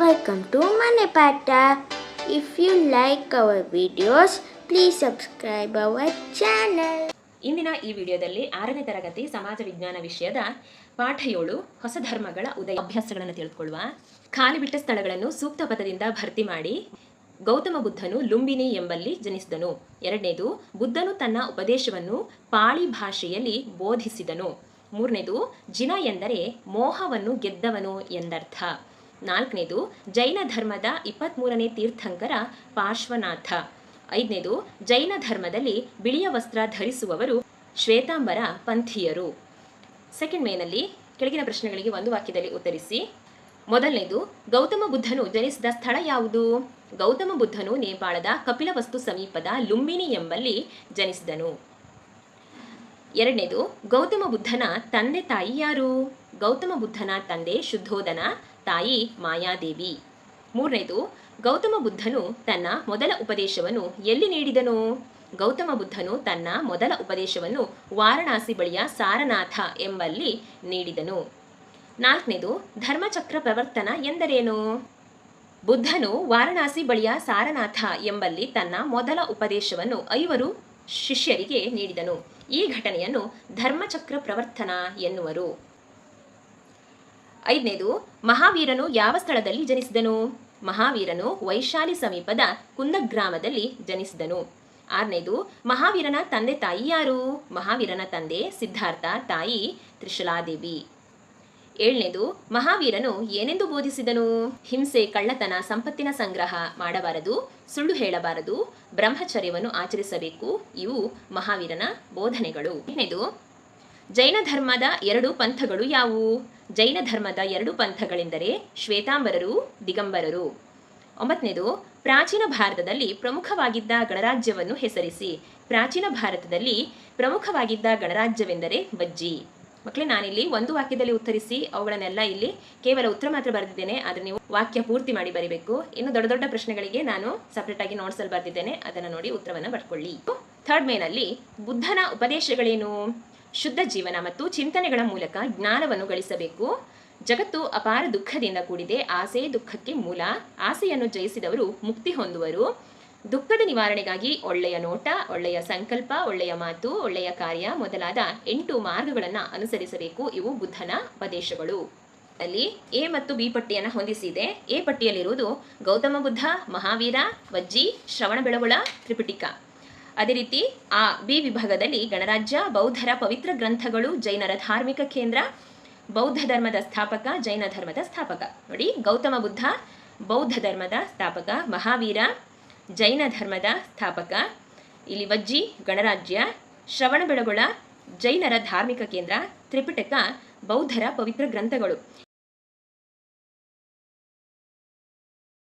Welcome to Manepata. If you like our videos, please subscribe our channel. ಇಂದಿನ ಈ ವಿಡಿಯೋದಲ್ಲಿ 6ನೇ ತರಗತಿ ಸಮಾಜ ವಿಜ್ಞಾನ ವಿಷಯದ ಪಾಠ 7 ಹೊಸ ಧರ್ಮಗಳ ಉದಯ ಅಭ್ಯಾಸಗಳನ್ನು ತಿಳಿದುಕೊಳ್ಳುವ. ಖಾಲಿ ಬಿಟ್ಟ ಸ್ಥಳಗಳನ್ನು ಸೂಕ್ತ ಪದದಿಂದ ಭರ್ತಿ ಮಾಡಿ. ಗೌತಮ ಬುದ್ಧನು ಲುಂಬಿನಿ ಎಂಬಲ್ಲಿ ಜನಿಸಿದನು. ಎರಡನೇದು, ಬುದ್ಧನು ತನ್ನ ಉಪದೇಶವನ್ನು ಪಾಳಿ ಭಾಷೆಯಲ್ಲಿ ಬೋಧಿಸಿದನು. ಮೂರನೇದು, ಜಿನ ಎಂದರೆ ಮೋಹವನ್ನು ಗೆದ್ದವನು ಎಂದರ್ಥ. ನಾಲ್ಕನೇದು, ಜೈನ ಧರ್ಮದ 23ನೇ ತೀರ್ಥಂಕರ ಪಾರ್ಶ್ವನಾಥ. ಐದನೇದು, ಜೈನ ಧರ್ಮದಲ್ಲಿ ಬಿಳಿಯ ವಸ್ತ್ರ ಧರಿಸುವವರು ಶ್ವೇತಾಂಬರ ಪಂಥೀಯರು. ಸೆಕೆಂಡ್ ಮೇನಲ್ಲಿ ಕೆಳಗಿನ ಪ್ರಶ್ನೆಗಳಿಗೆ ಒಂದು ವಾಕ್ಯದಲ್ಲಿ ಉತ್ತರಿಸಿ. ಮೊದಲನೇದು, ಗೌತಮ ಬುದ್ಧನು ಜನಿಸಿದ ಸ್ಥಳ ಯಾವುದು? ಗೌತಮ ಬುದ್ಧನು ನೇಪಾಳದ ಕಪಿಲವಸ್ತು ಸಮೀಪದ ಲುಂಬಿನಿ ಎಂಬಲ್ಲಿ ಜನಿಸಿದನು. ಎರಡನೇದು, ಗೌತಮ ಬುದ್ಧನ ತಂದೆ ತಾಯಿ ಯಾರು? ಗೌತಮ ಬುದ್ಧನ ತಂದೆ ಶುದ್ಧೋಧನ, ತಾಯಿ ಮಾಯಾದೇವಿ. ಮೂರನೇದು, ಗೌತಮ ಬುದ್ಧನು ತನ್ನ ಮೊದಲ ಉಪದೇಶವನ್ನು ಎಲ್ಲಿ ನೀಡಿದನು? ಗೌತಮ ಬುದ್ಧನು ತನ್ನ ಮೊದಲ ಉಪದೇಶವನ್ನು ವಾರಣಾಸಿ ಬಳಿಯ ಸಾರನಾಥ ಎಂಬಲ್ಲಿ ನೀಡಿದನು. ನಾಲ್ಕನೇದು, ಧರ್ಮಚಕ್ರ ಪ್ರವರ್ತನ ಎಂದರೇನು? ಬುದ್ಧನು ವಾರಣಾಸಿ ಬಳಿಯ ಸಾರನಾಥ ಎಂಬಲ್ಲಿ ತನ್ನ ಮೊದಲ ಉಪದೇಶವನ್ನು 5 ಶಿಷ್ಯರಿಗೆ ನೀಡಿದನು. ಈ ಘಟನೆಯನ್ನು ಧರ್ಮಚಕ್ರ ಪ್ರವರ್ತನ ಎನ್ನುವರು. ಐದನೇದು, ಮಹಾವೀರನು ಯಾವ ಸ್ಥಳದಲ್ಲಿ ಜನಿಸಿದನು? ಮಹಾವೀರನು ವೈಶಾಲಿ ಸಮೀಪದ ಕುಂದಗ್ರಾಮದಲ್ಲಿ ಜನಿಸಿದನು. ಆರನೇದು, ಮಹಾವೀರನ ತಂದೆ ತಾಯಿ ಯಾರು? ಮಹಾವೀರನ ತಂದೆ ಸಿದ್ಧಾರ್ಥ, ತಾಯಿ ತ್ರಿಶಲಾದೇವಿ. ಏಳನೇದು, ಮಹಾವೀರನು ಏನೆಂದು ಬೋಧಿಸಿದನು? ಹಿಂಸೆ, ಕಳ್ಳತನ, ಸಂಪತ್ತಿನ ಸಂಗ್ರಹ ಮಾಡಬಾರದು, ಸುಳ್ಳು ಹೇಳಬಾರದು, ಬ್ರಹ್ಮಚರ್ಯವನ್ನು ಆಚರಿಸಬೇಕು. ಇವು ಮಹಾವೀರನ ಬೋಧನೆಗಳು. ಎಂಟನೇದು, ಜೈನ ಧರ್ಮದ 2 ಪಂಥಗಳು ಯಾವುವು? ಜೈನ ಧರ್ಮದ 2 ಪಂಥಗಳೆಂದರೆ ಶ್ವೇತಾಂಬರರು, ದಿಗಂಬರರು. ಒಂಬತ್ತನೇದು, ಪ್ರಾಚೀನ ಭಾರತದಲ್ಲಿ ಪ್ರಮುಖವಾಗಿದ್ದ ಗಣರಾಜ್ಯವನ್ನು ಹೆಸರಿಸಿ. ಪ್ರಾಚೀನ ಭಾರತದಲ್ಲಿ ಪ್ರಮುಖವಾಗಿದ್ದ ಗಣರಾಜ್ಯವೆಂದರೆ ವಜ್ಜಿ. ಮಕ್ಕಳೇ, ನಾನಿಲ್ಲಿ ಒಂದು ವಾಕ್ಯದಲ್ಲಿ ಉತ್ತರಿಸಿ ಅವುಗಳನ್ನೆಲ್ಲ ಇಲ್ಲಿ ಕೇವಲ ಉತ್ತರ ಮಾತ್ರ ಬರೆದಿದ್ದೇನೆ. ಆದರೆ ನೀವು ವಾಕ್ಯ ಪೂರ್ತಿ ಮಾಡಿ ಬರೀಬೇಕು. ಇನ್ನು ದೊಡ್ಡ ದೊಡ್ಡ ಪ್ರಶ್ನೆಗಳಿಗೆ ನಾನು ಸಪ್ರೇಟ್ ಆಗಿ ನೋಟ್ಸಲ್ಲಿ ಬರೆದಿದ್ದೇನೆ, ಅದನ್ನು ನೋಡಿ ಉತ್ತರವನ್ನು ಬರ್ಕೊಳ್ಳಿ. ಥರ್ಡ್ ಮೇನಲ್ಲಿ ಬುದ್ಧನ ಉಪದೇಶಗಳೇನು? ಶುದ್ಧ ಜೀವನ ಮತ್ತು ಚಿಂತನೆಗಳ ಮೂಲಕ ಜ್ಞಾನವನ್ನು ಗಳಿಸಬೇಕು. ಜಗತ್ತು ಅಪಾರ ದುಃಖದಿಂದ ಕೂಡಿದೆ. ಆಸೆ ದುಃಖಕ್ಕೆ ಮೂಲ. ಆಸೆಯನ್ನು ಜಯಿಸಿದವರು ಮುಕ್ತಿ ಹೊಂದುವರು. ದುಃಖದ ನಿವಾರಣೆಗಾಗಿ ಒಳ್ಳೆಯ ನೋಟ, ಒಳ್ಳೆಯ ಸಂಕಲ್ಪ, ಒಳ್ಳೆಯ ಮಾತು, ಒಳ್ಳೆಯ ಕಾರ್ಯ ಮೊದಲಾದ 8 ಮಾರ್ಗಗಳನ್ನು ಅನುಸರಿಸಬೇಕು. ಇವು ಬುದ್ಧನ ಉಪದೇಶಗಳು. ಅಲ್ಲಿ ಎ ಮತ್ತು ಬಿ ಪಟ್ಟಿಯನ್ನು ಹೊಂದಿಸಿದೆ. ಎ ಪಟ್ಟಿಯಲ್ಲಿರುವುದು ಗೌತಮ ಬುದ್ಧ, ಮಹಾವೀರ, ವಜ್ಜಿ, ಶ್ರವಣಬೆಳಗೊಳ, ತ್ರಿಪಿಟಿಕ. ಅದೇ ರೀತಿ ಆ ಬಿ ವಿಭಾಗದಲ್ಲಿ ಗಣರಾಜ್ಯ, ಬೌದ್ಧರ ಪವಿತ್ರ ಗ್ರಂಥಗಳು, ಜೈನರ ಧಾರ್ಮಿಕ ಕೇಂದ್ರ, ಬೌದ್ಧ ಧರ್ಮದ ಸ್ಥಾಪಕ, ಜೈನ ಧರ್ಮದ ಸ್ಥಾಪಕ. ನೋಡಿ, ಗೌತಮ ಬುದ್ಧ ಬೌದ್ಧ ಧರ್ಮದ ಸ್ಥಾಪಕ, ಮಹಾವೀರ ಜೈನ ಧರ್ಮದ ಸ್ಥಾಪಕ, ಇಲ್ಲಿ ವಜ್ಜಿ ಗಣರಾಜ್ಯ, ಶ್ರವಣಬೆಳಗೊಳ ಜೈನರ ಧಾರ್ಮಿಕ ಕೇಂದ್ರ, ತ್ರಿಪಿಟಕ ಬೌದ್ಧರ ಪವಿತ್ರ ಗ್ರಂಥಗಳು.